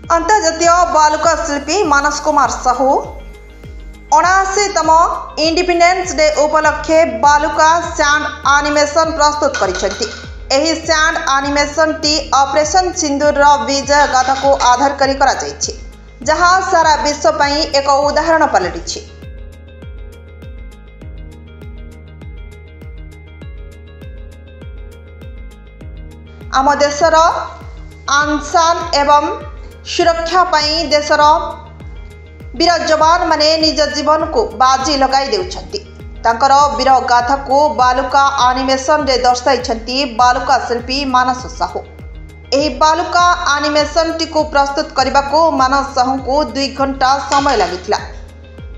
अंतर्जातीय बालुका शिल्पी मानस कुमार साहू 79तम इंडिपेंडेंस डे उपलक्षे बालुका सैंड एनिमेशन प्रस्तुत करिसेंती। एही सैंड एनिमेशन टी ऑपरेशन सिंदूर विजय गाथा को आधार करी करा जायछि, जहां सारा विश्व पई एक उदाहरण पलटिछि। आम देशर आनसान एवं सुरक्षा पई देशर वीर जवान माने निज जीवन को बाजी लगाई देउछंती। तांकर वीर गाथा को बालुका एनिमेशन रे दर्शाइछंती बालुका शिल्पी मानस साहू। एही बालुका एनिमेशन टी को प्रस्तुत करबा को मानस साहू को 2 घंटा समय लागिथिला।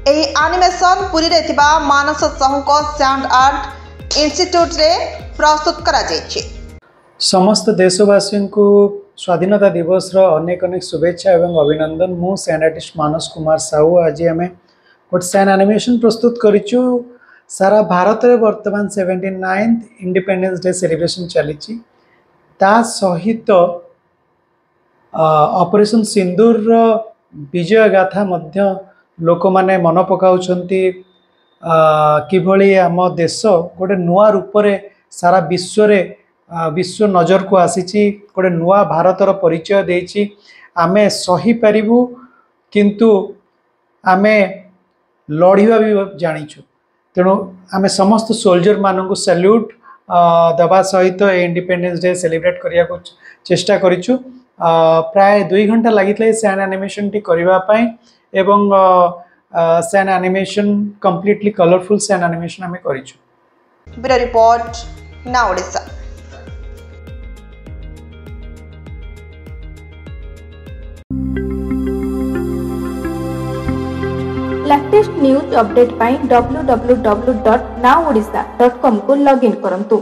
एही एनिमेशन पुरी रे थिबा मानस साहू को सैंड आर्ट इंस्टीट्यूट रे प्रस्तुत करा जायछि। समस्त देशवासी को स्वाधीनता दिवस अनेक अनेक शुभेच्छा एवं अभिनंदन। मु सैंड आर्टिस्ट मानस कुमार साहू। आज आम गोटे सैंड एनिमेशन प्रस्तुत करिचु। सारा भारत में वर्तमान 79th इंडिपेंडेंस डे सेलिब्रेशन चली ता सहित ऑपरेशन सिंदूर विजय गाथा मध्य लोक माने मन पकाउछंती। किभली आम देश गोटे नुआ रूप सारा विश्व नजर को आसी गोटे नुआ भारतर परिचय देछि। आमे सही पारिबु किंतु आमे लड़िबा भी जानिछु। तेणु आमे समस्त सोल्जर मानक सैल्यूट दबा सहित इंडिपेंडेंस डे सेलिब्रेट करिया को चेष्टा करिछु। प्राय 2 घंटा लागितले सैंड एनिमेशन टी करिबा पई एवं sand animation completely colourful sand animation आमे करिछु। Bureau report now Odisha. Latest news update पाई www.nowodisha.com को लॉगिन करंतु।